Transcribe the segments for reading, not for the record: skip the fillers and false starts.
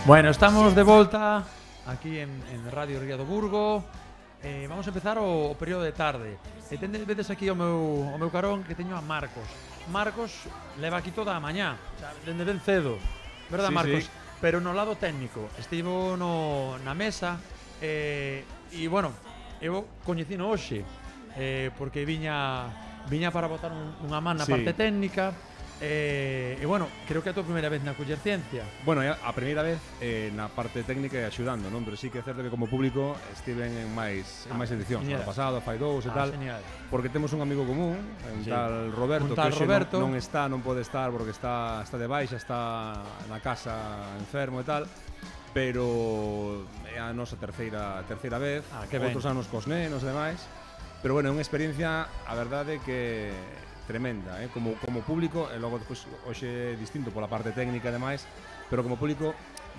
Bueno, estamos de volta aquí en Radio Ría do Burgo. Vamos a empezar o período de tarde. E vedes aquí o meu carón que teño a Marcos. Marcos leva aquí toda a mañá, dende ben cedo, verdad, Sí, Marcos? sí. Pero no lado técnico, estivo na mesa e bueno, eu coñecino hoxe porque viña para botar unha man na Sí. parte técnica. E bueno, creo que é a tua primeira vez na Culler Ciencia. Bueno, é a primeira vez na parte técnica e axudando, non? Pero sí que é certo que como público estiven en máis edicións, Genial. ano pasado, fai dous e tal, Genial. porque temos un amigo común, un Sí. tal Roberto, Un tal que hoxe Roberto. non pode estar porque está de baixa, está na casa enfermo e tal, pero é a nosa terceira vez, Que ben. outros anos cos nenos e demais, pero bueno, é unha experiencia, a verdade que tremenda, como público, e logo despois hoxe é distinto pola parte técnica e demais, pero como público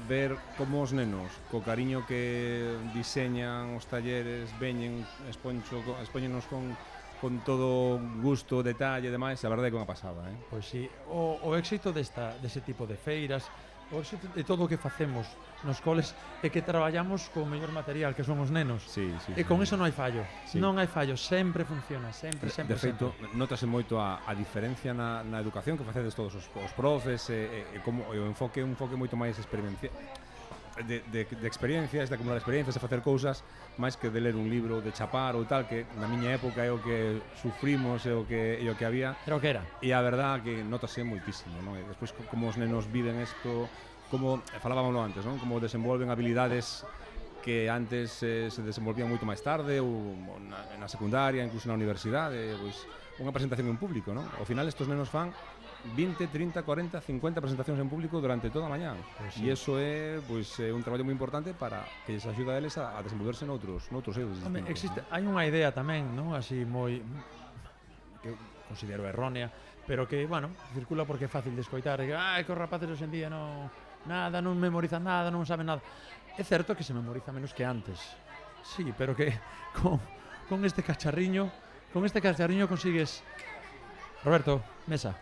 ver como os nenos co cariño que diseñan os talleres, veñen, expóñenos con todo gusto, detalle e demais, a verdade é que é unha pasada, Pois si, o éxito dese tipo de feiras, o éxito de todo o que facemos nos coles é que traballamos co mellor material, que son os nenos. Sí, E con eso non hai fallo. Sí. Non hai fallo, sempre funciona, sempre. De feito, notase moito a diferencia na educación que facedes todos os profes, e como o enfoque é un enfoque moito máis experiencia de experiencias, de acumular experiencias, de facer cousas máis que de ler un libro, de chapar ou tal, que na miña época é o que sufrimos e o que había. Era o que era. E a verdad que notase moitísimo, non? E despois como os nenos viven isto, como falábamoslo antes, non? Como desenvolven habilidades que antes se desenvolvían moito máis tarde ou na secundaria, incluso na universidade, pois unha presentación en público, non? Ao final estos nenos fan 20, 30, 40, 50 presentacións en público durante toda a mañá. Pois E iso é un traballo moi importante para que lles axuda a eles a desenvolverse noutros eidos distintos. Existe, hai unha idea tamén, non? Así moi que eu considero errónea, pero que, bueno, circula porque é fácil de escoitar, que os rapaces hoxe en día non memorizan nada, non saben nada. É certo que se memoriza menos que antes. Sí, pero que con este cacharriño consigues. Roberto, mesa.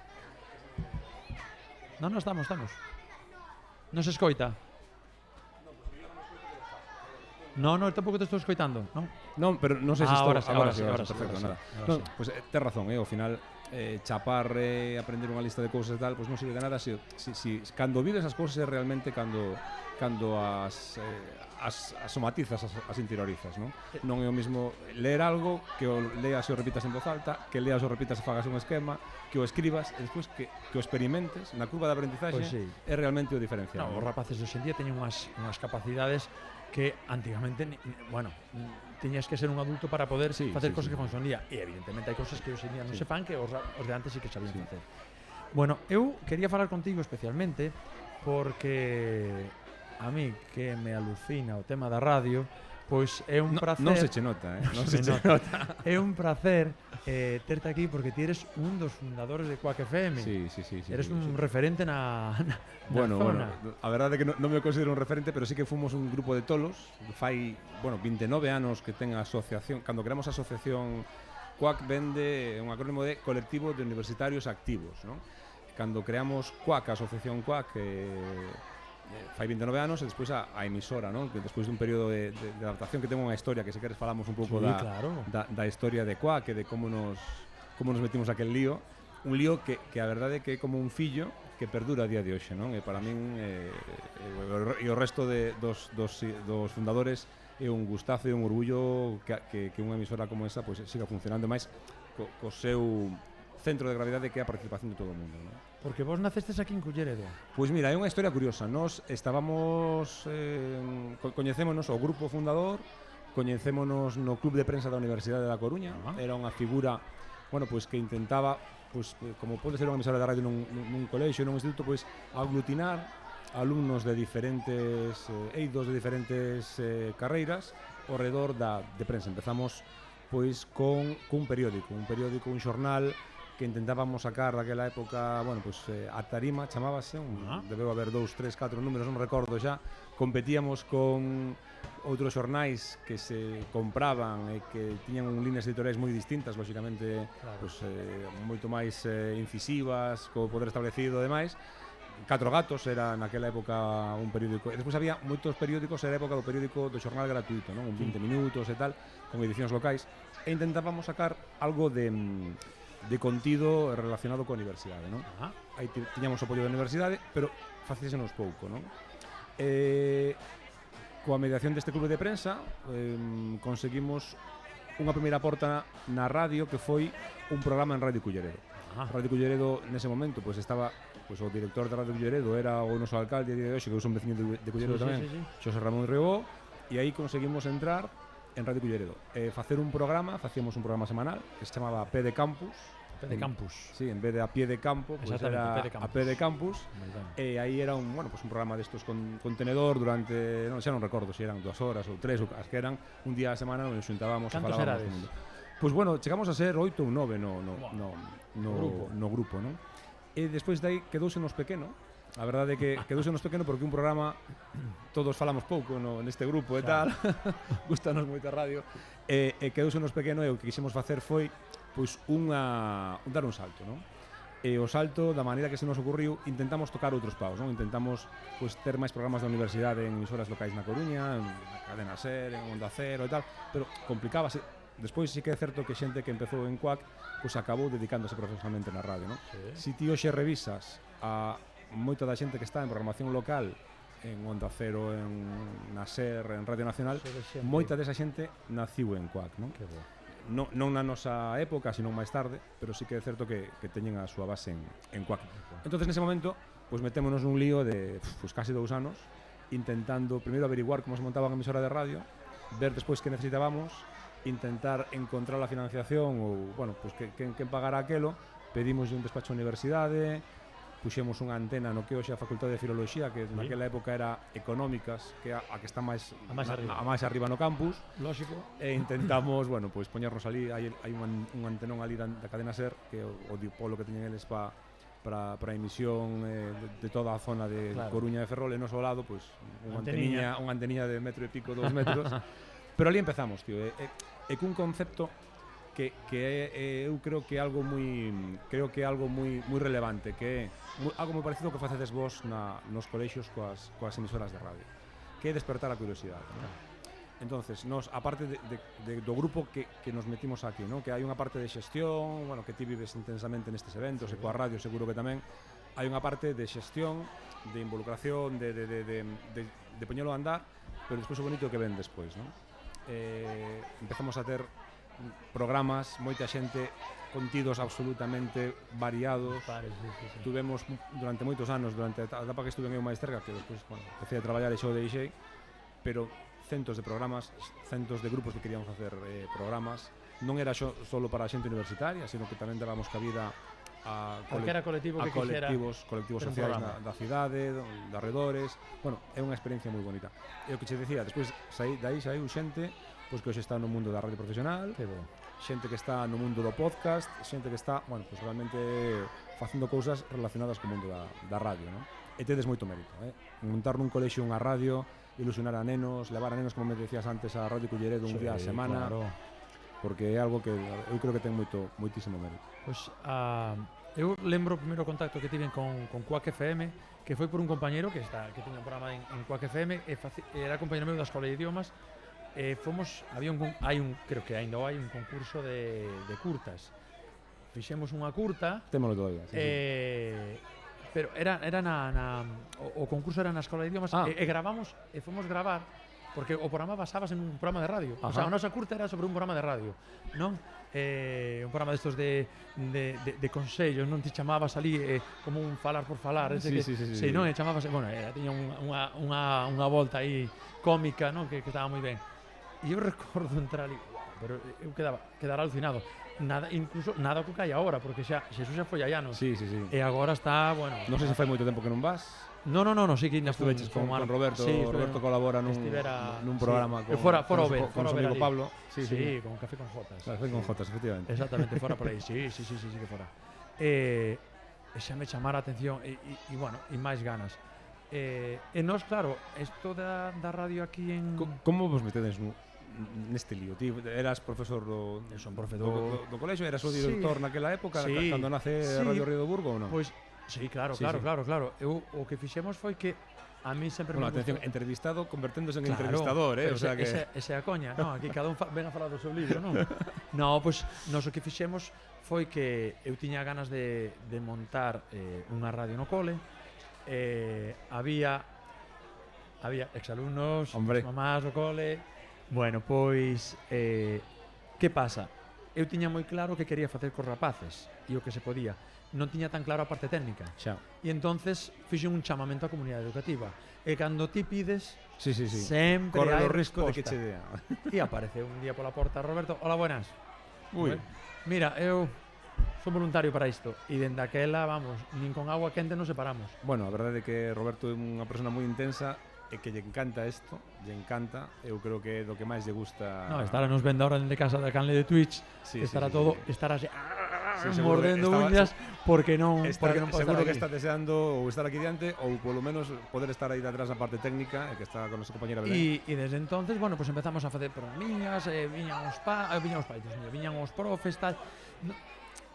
Non, estamos. Non se escoita. No, tampouco te estou escoitando, non? Non, pero non sei se Ahora agora sí, perfecto, nada. Non, pois tes razón, ao final chapar aprender unha lista de cousas e tal, pois non sirve de nada se cando vives as cousas é realmente cando as somatizas, as interiorizas, non? Non é o mismo ler algo que o leas e o repitas en voz alta, que leas e o repitas e fagas un esquema, que o escribas e despois que o experimentes na curva de aprendizaxe, Pois sí. é realmente o diferencial. No, os rapaces de hoxe en día teñen unhas capacidades que antigamente, tiñas que ser un adulto para poder facer cosas que fan hoxe en día. E evidentemente hai cosas que hoxe en día non se fan que os de antes sí que sabían facer. Bueno, eu quería falar contigo especialmente porque a mí que me alucina o tema da radio, pois é un pracer. Non se che nota, non se che nota. É un pracer terte aquí porque ti eres un dos fundadores de Quack FM. Sí. Eres un referente na Bueno, zona. a verdade é que non me considero un referente, pero sí que fomos un grupo de tolos. Fai, 29 anos que ten a asociación. Cando creamos a asociación Quack vende un acrónimo de Colectivo de Universitarios Activos, non? Cando creamos Quack, a asociación Quack, fai 29 anos e despois a emisora, non? Que despois dun período de adaptación que ten unha historia que se queres falamos un pouco da historia de Quack e de como nos metimos aquel lío, un lío que a verdade é que é como un fillo que perdura a día de hoxe, non? E para min e o resto dos fundadores é un gustazo e un orgullo que unha emisora como esa pois siga funcionando máis co seu centro de gravidade que é a participación de todo o mundo, non? Porque vos nacestes aquí en Culleredo. Pois mira, é unha historia curiosa. Nos estábamos coñecémonos o grupo fundador, coñecémonos no Club de Prensa da Universidade da Coruña. Era unha figura, bueno, pois que intentaba, pois como pode ser unha emisora de radio nun colexio, nun instituto, pois aglutinar alumnos de diferentes eidos de diferentes carreiras ao redor de prensa. Empezamos pois con un periódico, un xornal que intentábamos sacar daquela época, bueno, pois a tarima chamábase, debeu haber 2, 3, 4 números, non recordo xa. Competíamos con outros xornais que se compraban e que tiñan líneas editoriais moi distintas, lóxicamente, pois moito máis incisivas, co poder establecido e demais. Catro Gatos era naquela época un periódico. E despois había moitos periódicos, era a época do periódico do xornal gratuito, non? Un 20 minutos e tal, con edicións locais, e intentábamos sacar algo de contido relacionado coa universidade, non? Aí tiñamos o apoio da universidade, pero facísenos pouco, non? Coa mediación deste clube de prensa conseguimos unha primeira porta na radio que foi un programa en Radio Culleredo. Radio Culleredo nese momento pois estaba o director de Radio Culleredo era o noso alcalde de hoxe, que é un veciño de Culleredo tamén, Xosé Ramón Riobó, e aí conseguimos entrar en Radio Culleredo, facer un programa, facíamos un programa semanal que se chamaba P de Campus. P de Campus. Sí, en vez de a pie de campo, pues era a P de Campus. E aí era un programa destos con contenedor durante, non, xa non recordo se eran 2 horas ou 3 ou as que eran un día a semana onde nos xuntábamos e falábamos do mundo. Pois bueno, chegamos a ser 8 ou 9 no grupo, non? E despois dai quedousenos pequeno. A verdade é que quedousenos pequeno porque un programa todos falamos pouco neste grupo e tal. Gústanos moito a radio. E quedousenos pequeno e o que quixemos facer foi pois dar un salto, non? E o salto, da maneira que se nos ocurriu, intentamos tocar outros paus, non? Intentamos pois ter máis programas da universidade en emisoras locais na Coruña, en Cadena Ser, en Onda Cero e tal, pero complicábase. Despois sí que é certo que xente que empezou en Cuac pois acabou dedicándose profesionalmente na radio, non? Si ti hoxe revisas a moita da xente que está en programación local en Onda Cero, na Ser, en Radio Nacional, moita desa xente naciu en Cuac, non? Que bo. Non na nosa época, sino máis tarde, pero sí que é certo que teñen a súa base en Cuac. Entonces, nese momento, pois metémonos nun lío de casi 2 anos, intentando primeiro averiguar como se montaba unha emisora de radio, ver despois que necesitábamos, intentar encontrar a financiación ou, bueno, pois quen pagara aquelo, pedimos un despacho a universidade, puxemos unha antena no que hoxe a Facultade de Filoloxía, que naquela época era Económicas, que a que está máis arriba no campus. Lógico. E intentamos, bueno, pois poñernos ali, hai un antenón ali da Cadena Ser, que é o dipolo que teñen eles para a emisión de toda a zona de Coruña e Ferrol, e nos ao lado, pois, unha anteniña de 1,5 metros, 2 metros. Pero ali empezamos, tío, e cun concepto que eu creo que é algo moi relevante, que é algo moi parecido ao que facedes vos nos colexios coas emisoras de radio, que é despertar a curiosidade, ¿no? Entonces, nos, aparte do grupo que nos metimos aquí, ¿no? Que hai unha parte de xestión, bueno, que ti vives intensamente nestes eventos, e coa radio seguro que tamén hai unha parte de xestión, de involucración, de poñelo a andar, pero despois o bonito que ven despois, ¿no? Empezamos a ter programas, moita xente, contidos absolutamente variados. Tuvemos durante moitos anos, durante a etapa que estuve eu máis cerca, que despois, bueno, empecé a traballar e xo deixei, pero centos de programas, centos de grupos que queríamos facer programas. Non era solo para a xente universitaria, sino que tamén dábamos cabida a colectivos sociais da cidade, de arredores. Bueno, é unha experiencia moi bonita. E o que che decía, despois dai saiu xente pois que hoxe está no mundo da radio profesional, xente que está no mundo do podcast, xente que está, bueno, pois realmente facendo cousas relacionadas co mundo da radio, non? E tedes moito mérito, montar nun colexio unha radio, ilusionar a nenos, levar a nenos, como me decías antes, a Radio Culleredo un día a semana, porque é algo que eu creo que ten moitísimo mérito. Pois eu lembro o primeiro contacto que tiven con Cuac FM, que foi por un compañeiro que tiña un programa en Cuac FM, era compañeiro meu da Escola de Idiomas. Creo que ainda hai un concurso de curtas. Fixemos unha curta. Témolo todavía. Pero era o concurso era na Escola de Idiomas e gravamos e fomos gravar porque o programa basábase en un programa de radio. O sea, a nosa curta era sobre un programa de radio, non? Un programa destos de consellos, non? Ti chamabas ali como un falar por falar, sí, non? E chamabas, bueno, tiña unha volta aí cómica, non? Que estaba moi ben. E eu recordo entrar ali, pero eu quedara alucinado. Incluso nada que hai agora, porque Xesús xa foi hai anos. Sí. E agora está, bueno... Non sei se fai moito tempo que non vas. No, sí que ainda estuveches con Roberto. Roberto colabora nun programa con amigo Pablo. Sí, con Café con Jotas. Café con Jotas, efectivamente. Exactamente, fora por aí. Sí que fora. E xa me chamara a atención e bueno, e máis ganas. E nós, claro, isto da radio aquí en... Como vos metedes neste lío? Ti eras profesor do colexio, eras o director naquela época, cando nace Radio Río do Burgo ou non? Pois Sí, claro, Sí, claro, sí. claro, claro. O que fixemos foi que a mí sempre Bueno, me atención, gustou. entrevistado converténdose en Claro, entrevistador, pero o sea que... esa é a coña, non? Aquí cada un ven a falar do seu libro, non? No, pois nós o que fixemos foi que eu tiña ganas de montar unha radio no cole. Había exalumnos, Hombre. mamás do cole. Bueno, pois que pasa? Eu tiña moi claro que quería facer cos rapaces e o que se podía. Non tiña tan claro a parte técnica. Xa. E entonces fixen un chamamento á comunidade educativa. E cando ti pides, Sí. sempre Corre hai o risco de que resposta. che dea. E apareceu un día pola porta Roberto. Hola, buenas. Ui. Mira, eu son voluntario para isto. E dende aquela, vamos, nin con agua quente nos separamos. Bueno, a verdade é que Roberto é unha persona moi intensa e que lle encanta isto, lle encanta. Eu creo que é do que máis lle gusta. No, estará nos vendo ahora dende casa da canle de Twitch. Sí, estará sí, todo, sí. estará así seguro que mordendo estaba- uñas porque non pode seguro estar que aquí. está deseando ou estar aquí diante ou polo menos poder estar aí detrás na parte técnica e que está con a súa compañera Belén. E desde entonces, bueno, pues empezamos a facer programinhas, viñan os pais, Dios mío, viñan os profes, tal.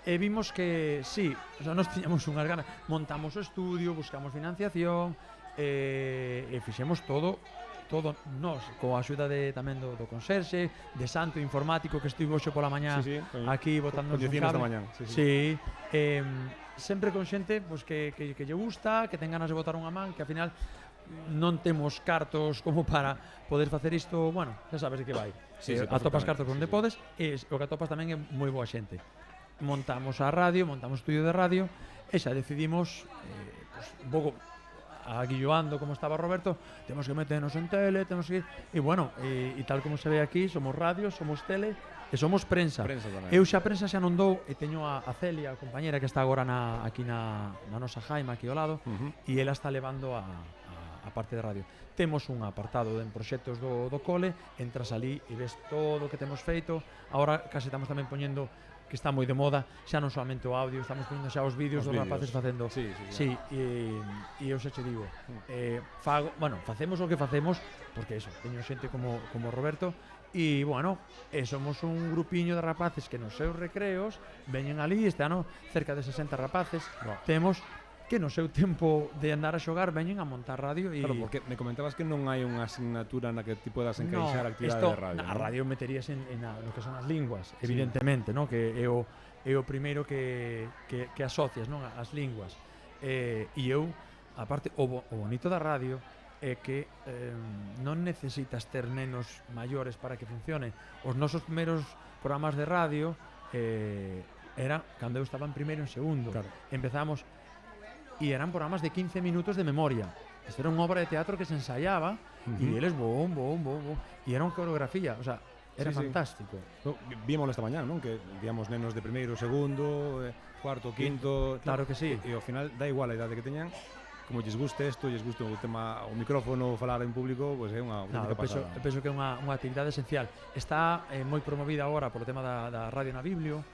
E vimos que, sí, o sea, nos tiñamos unhas ganas, montamos o estudio, buscamos financiación, e fixemos todo nós, coa axuda tamén do conserxe, de Santo informático que estivo hoxe pola mañá Sí, aquí botando un esta cable. mañán. Sí, sempre con xente pues, que lle gusta, que ten ganas de botar unha man, que ao final non temos cartos como para poder facer isto, bueno, xa sabes de que vai. Sí, sí, atopas perfectamente, cartos onde sí. podes e o que atopas tamén é moi boa xente. Montamos a radio, montamos estudio de radio e xa decidimos pues, un pouco aguilloando como estaba Roberto, temos que meternos en tele, temos que ir, e bueno, e tal como se ve aquí, somos radio, somos tele e somos prensa. Prensa tamén. Eu xa prensa xa non dou e teño a Celia, a compañera que está agora aquí na nosa Jaima aquí ao lado, e ela está levando a parte de radio. Temos un apartado en proxectos do cole, entras ali e ves todo o que temos feito. Agora case estamos tamén poñendo, que está moi de moda, xa non solamente o audio, estamos poñendo xa os vídeos dos rapaces facendo. Sí. E eu xa che digo, facemos o que facemos porque eso, teño xente como Roberto e bueno, somos un grupiño de rapaces que nos seus recreos veñen ali, este ano cerca de 60 rapaces. Temos que no seu tempo de andar a xogar veñen a montar radio e Claro, porque me comentabas que non hai unha asignatura na que ti podas encaixar a actividade isto, de radio. a radio meterías en no que son as linguas, evidentemente, ¿no? Que é o primeiro que asocias, non? As linguas. E eu, aparte, o bonito da radio é que non necesitas ter nenos maiores para que funcione. Os nosos primeiros programas de radio era cando eu estaba en primeiro e en segundo. Claro. Empezamos e eran programas de 15 minutos de memoria. Isto era unha obra de teatro que se ensaiaba e eles bom, e era unha coreografía, o sea, era fantástico. No, vímoslo esta mañán, non? Que víamos nenos de primeiro, segundo, cuarto, quinto, Claro que sí. E ao final da igual a idade que teñan, como lles guste isto, lles guste o tema, o micrófono, falar en público, pois é unha auténtica pasada. Eu penso que é unha actividade esencial. Está moi promovida agora polo tema da radio na Biblio,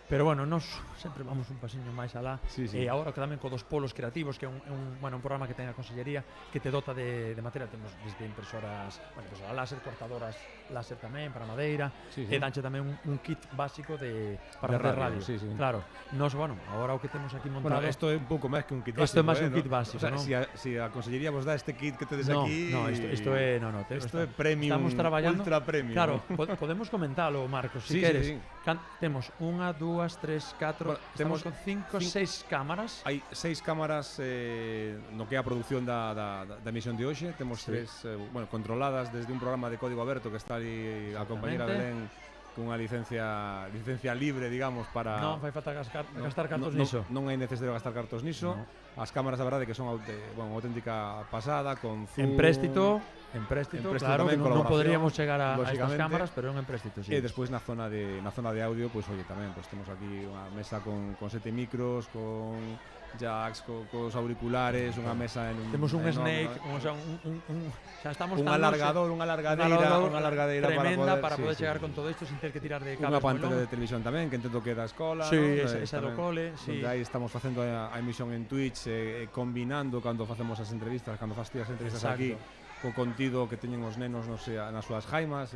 pero bueno, nós sempre vamos un pasiño máis alá. E agora que tamén co dos polos creativos, que é un programa que ten a Consellería que te dota de material. Temos desde impresoras láser, cortadoras láser tamén para madeira, e danche tamén un kit básico para facer radio. Claro, nós, bueno, agora o que temos aquí montado... Bueno, isto é un pouco máis que un kit básico. Isto é máis un kit básico, non? non? Si a Consellería vos dá este kit que tedes aquí... No, isto é... Isto é premium, estamos traballando, ultra premium. Claro, podemos comentalo, Marcos, si queres. Temos 1, 2, 3, 4, estamos con 5, 6 cámaras. Hai 6 cámaras no que é a produción da emisión de hoxe. Temos 3 controladas desde un programa de código aberto que está ali a compañera Belén cunha licencia libre, digamos, para... Non fai falta gastar cartos niso. Non hai necesidade de gastar cartos niso. As cámaras, a verdade, que son unha auténtica pasada, con zoom... Empréstito, claro, tamén, non poderíamos chegar a estas lóxicamente. cámaras, pero é un empréstito, sí. E despois na zona de audio, pois oye, tamén, pois temos aquí unha mesa con 7 micros, con jacks, cos auriculares, unha mesa en un... Temos un enorme, snake, xa estamos un alargador, unha largadeira tremenda para poder chegar con todo isto sin ter que tirar de cables. Unha pantalla de televisión tamén, que entendo que é da escola, sí, ¿no? esa do cole, sí. Aí estamos facendo a emisión en Twitch, combinando cando facemos as entrevistas, cando fas ti as entrevistas aquí, co contido que teñen os nenos nas súas jaimas,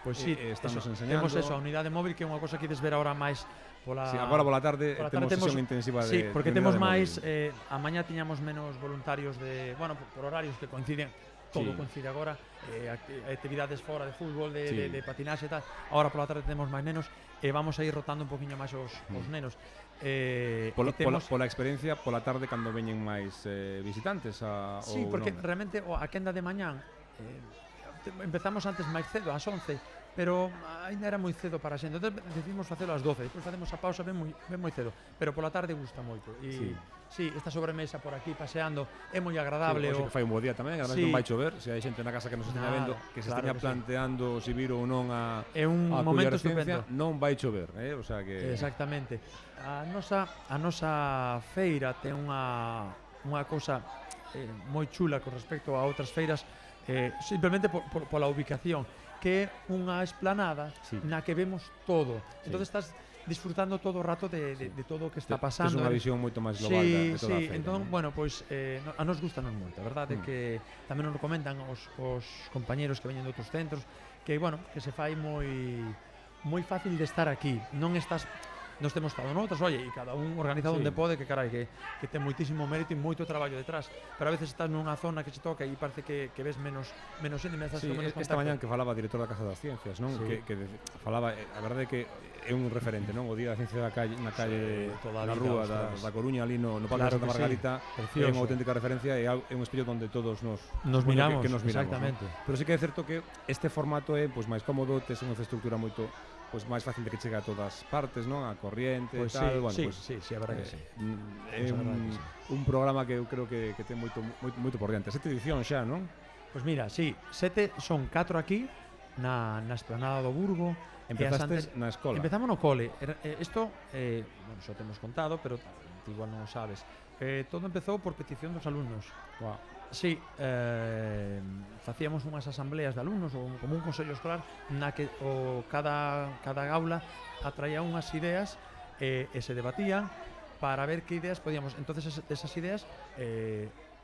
Pois sí, estamos eso, enseñando. temos eso, a unidade móvil, que é unha cosa que ides ver agora máis pola... Sí, agora pola tarde pola temos tarde sesión intensiva sí, de porque de temos unidade máis, móvil. a mañá tiñamos menos voluntarios de, bueno, por horarios que coinciden, todo Sí. coincide agora, actividades fora de fútbol, Sí. de patinaxe e tal. Agora pola tarde temos máis nenos e vamos a ir rotando un poquinho máis os nenos. Pola experiencia, pola tarde cando veñen máis visitantes Sí, ou porque non? realmente a quenda de mañán empezamos antes máis cedo, ás 11, pero ainda era moi cedo para a xente. Entón decidimos facelo ás 12, depois facemos a pausa ben moi cedo, pero pola tarde gusta moito. E sí, esta sobremesa por aquí paseando é moi agradable. Sí, hoxe que fai un bo día tamén, además Sí. non vai chover, se hai xente na casa que nos esteña vendo, que se claro esteña que sí. planteando se vir ou non a É un a momento aculler ciencia, estupendo. non vai chover, o sea que Exactamente. A nosa feira ten unha cousa moi chula con respecto a outras feiras, simplemente pola ubicación, que é unha esplanada Sí. na que vemos todo. Sí. Entón estás disfrutando todo o rato de todo o que está tes pasando. unha visión moito máis global Sí, de toda a sí, feira. entón, non? bueno, pois a nos gustanos moito, a verdade é que tamén nos comentan os compañeros que veñen de outros centros, que bueno, que se fai moi fácil de estar aquí. Non estás, nos temos estado noutras, oye, e cada un organiza Sí. onde pode, que carai, que ten moitísimo mérito e moito traballo detrás, pero a veces estás nunha zona que se toca e parece que ves menos xente, menos Sí, menos esta mañán que falaba a director da Casa das Ciencias, non? Sí. Falaba, a verdade é que é un referente, non? O Día da Ciencia da calle, na calle, toda a na vida, rúa ostras. da Coruña, ali no Parque Claro de Santa que sí. Margarita, é Precioso. unha auténtica referencia e é un espello onde todos nos miramos, que nos miramos, exactamente. non? Pero sí que é certo que este formato é pois máis cómodo, tes unha infraestructura moito pois máis fácil de que chegue a todas partes, non? A corriente e Pois tal, bueno, sí, pois sí, a verdade que sí. é Pois a verdade que sí. un programa que eu creo que ten moito por diante. 7 edición xa, non? Pois mira, sí, 7 son 4 aquí na esplanada do Burgo. Empezastes na escola. Empezamos no cole. Isto, bueno, xa temos contado, pero ti igual non o sabes. Todo empezou por petición dos alumnos. Wow. Sí, facíamos unhas asambleas de alumnos ou como un consello escolar na que cada aula atraía unhas ideas e se debatían para ver que ideas podíamos. Entonces esas ideas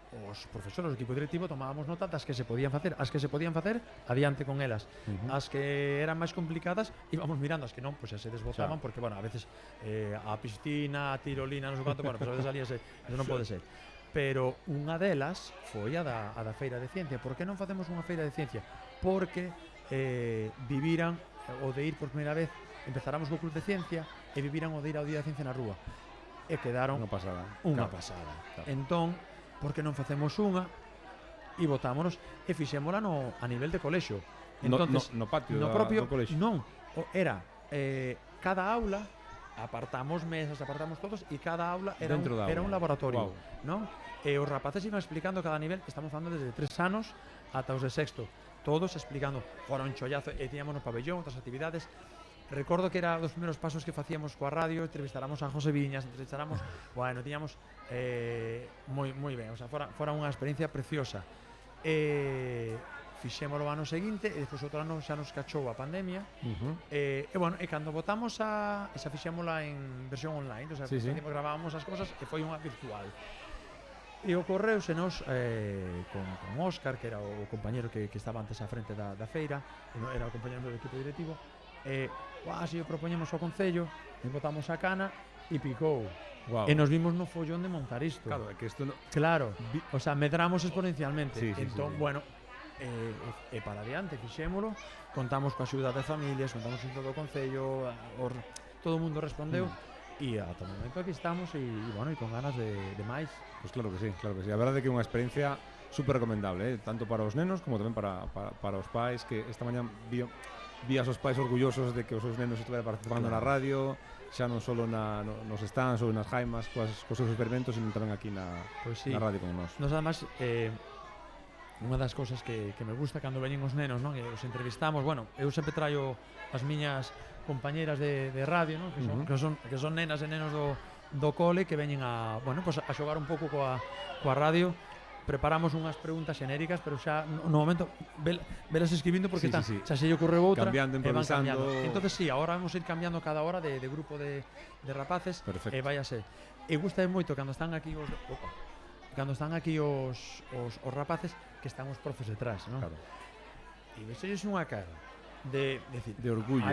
os profesores, o equipo directivo tomábamos nota das que se podían facer, as que se podían facer adiante con elas. As que eran máis complicadas íbamos mirando, as que non, pois se desbotaban, porque bueno, a veces a piscina, a tirolina, non sei quanto, bueno, pois a veces salíase, eso non pode ser. Pero unha delas foi a da Feira de Ciencia. Por que non facemos unha Feira de Ciencia? Porque viviran o de ir por primeira vez, empezáramos co Club de Ciencia e viviran o de ir ao Día de Ciencia na rúa. E quedaron Unha pasada. unha Claro. pasada. Claro. Entón, por que non facemos unha e botámonos e fixémola a nivel de colexio. Entonces, no patio no do propio colexio. non, era cada aula apartamos mesas, apartamos todos e cada aula era Dentro da era un aula. laboratorio, Guau. non? E os rapaces iban explicando cada nivel, estamos falando desde 3 anos ata os de sexto, todos explicando, fora un chollazo e tiñamos no pabellón outras actividades. Recordo que era dos primeiros pasos que facíamos coa radio, entrevistáramos a José Viñas, entrevistáramos, bueno, tiñamos moi ben, o sea, fora unha experiencia preciosa. Fixémolo o ano seguinte e despois outro ano xa nos cachou a pandemia. E bueno, e cando votamos esa fixémola en versión online, o sea, Sí, sí. gravábamos as cosas e foi unha virtual. E ocorreusenos con Óscar, que era o compañero que estaba antes á frente da feira, era o compañero do equipo directivo, se o propoñemos ao Concello, e botamos a cana e picou. Wow. E nos vimos no follón de montar isto. Claro, é que isto Claro, o sea, medramos exponencialmente. Sí, sí, Entón, sí. bueno, e para adiante fixémolo, contamos coa axuda de familias, contamos con todo o Concello, todo o mundo respondeu, e ata o momento aquí estamos e bueno, e con ganas de máis. Pois claro que sí, claro que sí. A verdade é que é unha experiencia super recomendable, tanto para os nenos como tamén para os pais, que esta mañá vías os pais orgullosos de que os seus nenos estuveran participando na radio, xa non só nos stands ou nas jaimas cos seus experimentos, sino tamén aquí na radio con nós. Nos además, unha das cousas que me gusta cando veñen os nenos, non? E os entrevistamos, bueno, eu sempre traio as miñas compañeras de radio, non? Que son nenas e nenos do cole que veñen a xogar un pouco coa radio. Preparamos unhas preguntas xenéricas, pero xa no momento velas escribindo porque Sí. xa se lle ocorreu outra Cambiando, e van improvisando. cambiando. Entonces sí, agora vamos a ir cambiando cada hora de grupo de rapaces. Perfecto. E váyase. E gusta moito cando están aquí os rapaces que están os profes detrás, non? Claro. E vexelles unha cara de decir, De orgullo,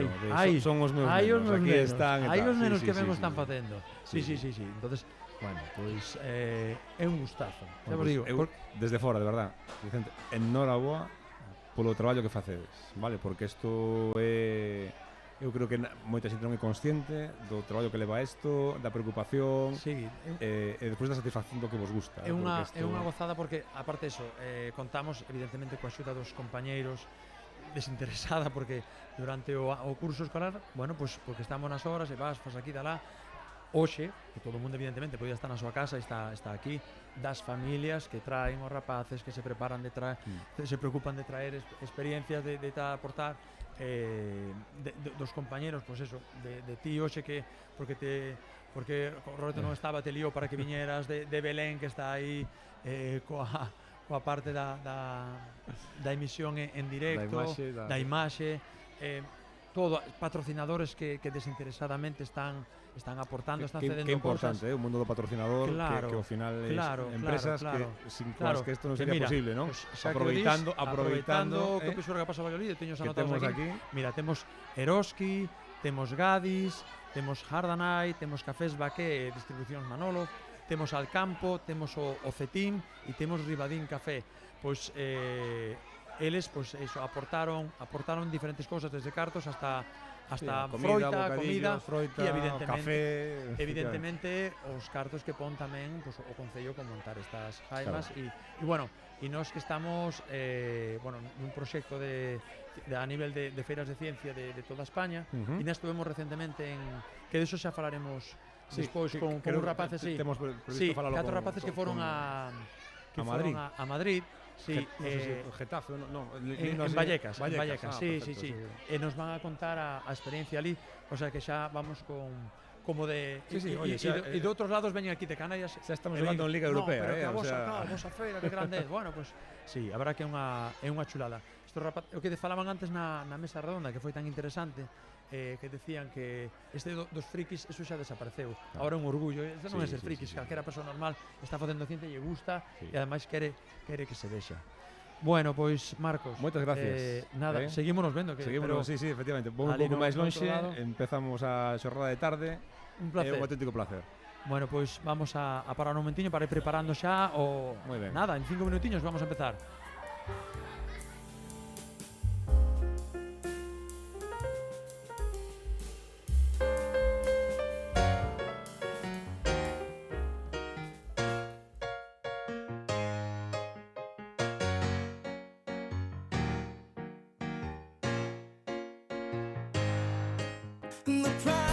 son os meus hai os nenos, meus aquí nenos, están e hai tal. os nenos Sí, que sí, ben sí, o están sí. facendo. Sí, Sí. sí. Entonces, bueno, pois é un gustazo. Xa Bueno, vos digo, eu, desde fora, de verdad, Vicente, enhoraboa polo traballo que facedes, vale? Porque isto é... Eu creo que moita xente non é consciente do traballo que leva isto, da preocupación, sí, e despois da satisfacción do que vos gusta. é unha porque unha gozada porque aparte eso, contamos evidentemente coa axuda dos compañeiros desinteresada porque durante o curso escolar, bueno, pues porque estamos nas horas e vas aquí da lá. Hoxe, que todo o mundo evidentemente podía estar na súa casa e está aquí, das familias que traen os rapaces, que se preparan de traer, se preocupan de traer experiencias de aportar, dos compañeros, pues eso, de ti hoxe que porque Roberto non estaba, te liou para que viñeras de Belén, que está aí coa parte da emisión en directo, da imaxe, todo, patrocinadores que desinteresadamente están aportando, están cedendo que importante, cosas. O mundo do patrocinador, Claro, que ao final é empresas que sin claro, que isto non que sería mira, posible, non? Pues, Aproveitando que o Pisuerga pasa a Valladolid, teños que anotados temos aquí. Mira, temos Eroski, temos Gadis, temos Hardanai, temos Cafés Baqué, distribucións Manolo, temos Alcampo, temos o Cetim e temos Ribadín Café. Pois eles pois eso aportaron diferentes cousas desde cartos hasta comida, froita, e evidentemente os cartos que pon tamén pois, o Concello con montar estas jaimas. Claro. E bueno, e nós que estamos bueno, nun proxecto a nivel de feiras de ciencia de toda España, e nós estuvemos recentemente que de eso xa falaremos despois con uns rapaces, temos previsto falalo 4 rapaces que foron a Madrid. Sí, Getafe, en Vallecas, sí. E nos van a contar a experiencia ali, o sea que xa vamos como de e de outros lados veñen aquí de Canarias. Xa estamos jugando en Liga Europea, pero vos a feira, que grande é. Bueno, pues sí, a verdad que é unha chulada. O que te falaban antes na mesa redonda, que foi tan interesante, que decían que dos frikis, eso xa desapareceu. Ahora é un orgullo, eso non é ser frikis, calquera persoa normal está facendo ciencia e lle gusta e ademais quere que se vexa. Bueno, pois Marcos, moitas gracias. Nada, seguímonos vendo que sí, efectivamente. Vamos un pouco máis lonxe, empezamos a xornada de tarde. Un placer. É un auténtico placer. Bueno, pois vamos a parar un momentiño para ir preparando xa o nada, en 5 minutiños vamos a empezar. The